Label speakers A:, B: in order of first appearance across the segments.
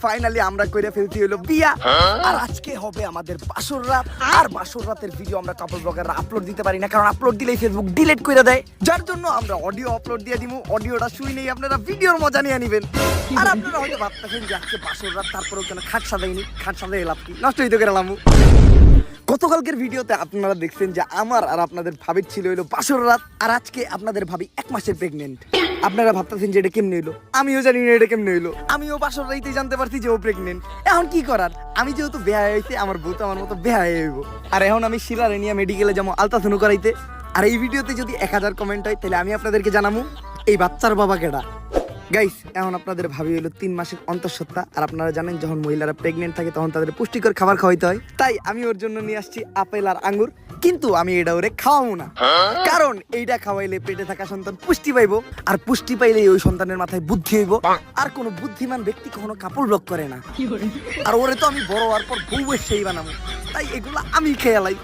A: Finally আমরা কইরা ফেলছি হলো বিয়া। আর আজকে হবে আমাদের বাসর রাত। আর বাসর রাতের ভিডিও আমরা কাপল ব্লগাররা আপলোড দিতে পারি না, কারণ আপলোড দিলেই ফেসবুক ডিলিট করে দেয়। যার জন্য আমরা অডিও আপলোড দিয়ে দিমু। অডিওটা শুই নেই, আপনারা ভিডিওর মজা নিয়ে নিবেন। আর আপনারা হয়তো ভাবতেছেন যে আজকে বাসর রাত, তারপরেও কেন খাট সাজাইনি? খাট সাজাই লাভ কি, নষ্ট হইতে গেলাম। গতকালকের ভিডিওতে আপনারা দেখছেন যে আমার আর আপনাদের ভাবির ছিল হইলো বাসর রাত। আর আজকে আপনাদের ভাবি 1 মাসের প্রেগনেন্ট। আপনারা ভাবতেছেন যে এটা কেমনে হইলো, আমিও জানি না এটা কেমনে হইলো। আমিও বাসর রাইতে জানতে পারছি যে ও প্রেগনেন্ট। এখন কি করার, আমি যেহেতু বেহায়া হয়েছে, আমার বউ তো আমার মতো বেহায়া হইব। আর এখন আমি শিলারে নিয়ে মেডিকেলে যাবো আলট্রাসাউন্ড করাইতে। আর এই ভিডিওতে যদি 1000 কমেন্ট হয়, তাহলে আমি আপনাদেরকে জানাবো এই বাচ্চার বাবা কেডা। গাইস, এখন আপনাদের ভাবি হলো 3 মাসের অন্তঃসত্ত্বা। আর আপনারা জানেন যখন মহিলারা প্রেগনেন্ট থাকে তখন তাদের পুষ্টিকর খাবার খাওয়াইতে হয়। তাই আমি ওর জন্য নিয়ে আসছি আপেল আর আঙ্গুর। কিন্তু আমি এটা ওরে খাওয়াবো না, কারণ এইটা খাওয়াইলে পেটে থাকা সন্তান পুষ্টি পাইবো। আর পুষ্টি পাইলে ওই সন্তানের মাথায় বুদ্ধি হইব। আর কোনো বুদ্ধিমান ব্যক্তি কখনো কাপড় ব্লক করে না। আর ওরে তো আমি বড় হওয়ার পর বউ সেই বানাবো, তাই এগুলো আমি খেয়ালাই।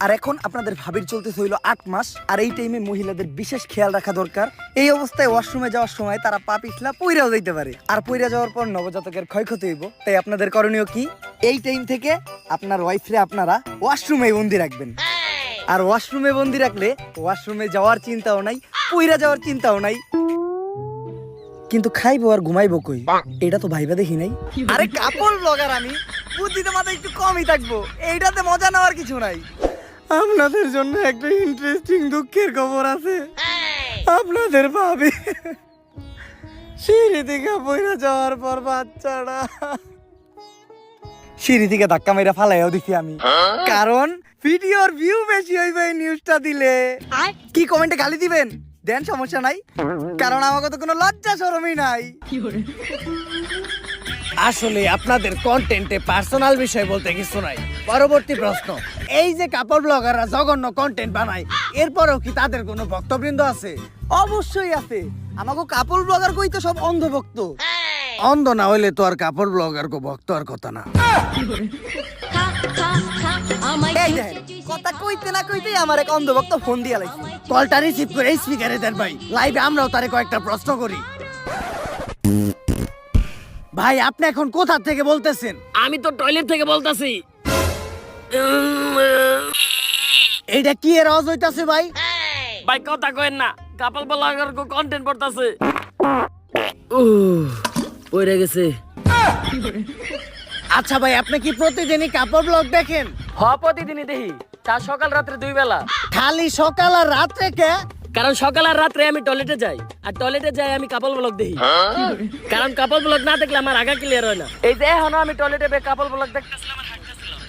A: আর এখন আপনাদের ভাবির চলতেছে হইলো 8 মাস। আর এই টাইমে মহিলাদের বিশেষ খেয়াল রাখা দরকার। এই অবস্থায় ওয়াশরুমে যাওয়ার সময় তারা পা পিছলা পইরাও যাইতে পারে। আর পইরা যাওয়ার পর নবজাতকের ক্ষয়ক্ষতি হইব। তাই আপনাদের করণীয় কি, এই টাইম থেকে আপনার ওয়াইফরে আপনারা ওয়াশরুমে বন্দি রাখবেন। আর ওয়াশরুমে বন্দি রাখলে ওয়াশরুমে যাওয়ার চিন্তাও নাই, পইরা যাওয়ার চিন্তাও নাই। কিন্তু খাইবো আর ঘুমাইবো কই, এটা তো ভাইবা দেখি নাই। আরে কাপড় ব্লগার আমি, বুদ্ধিতে মাথায় একটু কমই থাকবো, এইটাতে মজা নেওয়ার কিছু নাই। আপনাদের জন্য একটা ইন্টারেস্টিং দুঃখের খবর আছে। আপনাদের ভাবি সিঁড়ি থেকে পইরা যাওয়ার পর বাচ্চাটা সিঁড়ি থেকে ধাক্কা মেরা ফালাইও দেখি আমি। কারণ ভিডিওর ভিউ বেশি হইবে এই নিউজটা দিলে। কি কমেন্টে গালি দিবেন দেন, সমস্যা নাই, কারণ আমাকে তো কোনো লজ্জা শরমই নাই।
B: আসলে আপনাদের কন্টেন্টে পার্সোনাল বিষয় বলতে কিছু নাই। পরবর্তী প্রশ্ন, এই যে কাপড় ব্লগাররা জঘন্য কন্টেন্ট বানায়, এরপরেও কি তাদের কোনো ভক্তবৃন্দ আছে?
A: অবশ্যই আছে। আমাকে কাপড় ব্লগার কই তো সব অন্ধভক্ত।
B: অন্ধ না হইলে তো আর কাপড় ব্লগার কো ভক্ত আর কথা না।
A: এই দেখেন, কথা কইতে না কইতেই আমার এক অন্ধভক্ত ফোন দিয়া লাইছে।
B: কলটা রিসিভ করে স্পিকারে দেন ভাই, লাইভে আমরাও তারে কয়েকটা প্রশ্ন করি। ভাই আপনি এখন কোথা থেকে বলতেছেন?
C: আমি তো টয়লেট থেকে বলতাছি।
B: এইটা কি এর আওয়াজ হইতাছে ভাই?
C: ভাই কথা কইেন না, কাপল ব্লগার কো কন্টেন্ট পড়তাছে। পড়ে গেছে।
B: আচ্ছা ভাই, আপনি কি প্রতিদিনই কাপড় ব্লগ দেখেন?
C: প্রতিদিনই দেখি, তা সকাল রাত্রে 2 বেলা।
B: খালি সকাল আর রাত্রে কে?
C: কারণ সকাল আর রাত্রে আমি টয়লেটে যাই, আর টয়লেটে যাই আমি কাপল ব্লগ দেখি। কারণ কাপল ব্লগ না দেখলে আমার আগা ক্লিয়ার হয় না। এই যে এখনো আমি টয়লেটে কাপল ব্লগ দেখতেছিলাম আর হাঁটতেছিলাম।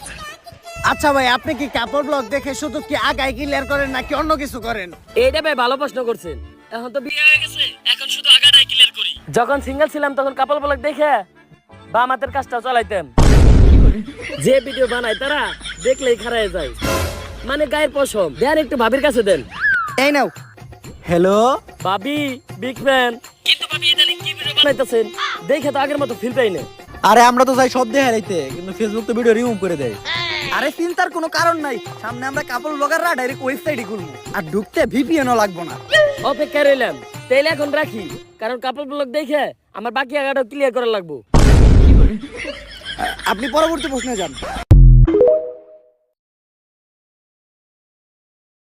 B: আচ্ছা ভাই, আপনি কি কাপড় ব্লগ দেখে শুধু কি আগায় ক্লিয়ার করেন নাকি অন্য কিছু করেন?
C: এইটা ভাই ভালো প্রশ্ন করছেন। এখন তো বিয়ে হয়ে গেছে, এখন শুধু আগাটাই ক্লিয়ার করি। যখন সিঙ্গেল ছিলাম তখন কাপল ব্লগ দেখে বাম হাতের কাজটা চালাইতাম। যে ভিডিও বানায় তারা দেখলেই খারায় যায়, মানে গায়ের পশম। দেন একটু ভাবির কাছে দেন।
A: এই নাও।
B: হ্যালো
C: ভাবি, বিগ ফ্যান। কিন্তু ভাবি এটা কি ভিডিও বানাইতেছেন, দেখে তো আগের মতো ফিল পাই না।
B: আরে আমরা তো চাই সব দেখে রাইতে, কিন্তু ফেসবুক তো ভিডিও রিমুভ করে দেয়।
A: আরে চিন্তার কোনো কারণ নাই, সামনে আমরা কাপড় ব্লগাররা ডাইরেক্ট ওয়েবসাইটে খুলবো। আর ঢুকতে ভিপিএনও লাগবে না।
C: অপেক্ষা রইলাম, তাইলে এখন রাখি, কারণ কাপল ব্লগ দেখে আমার বাকি আগাটাও ক্লিয়ার করা লাগবো।
A: আপনি পরবর্তী প্রশ্নে যান।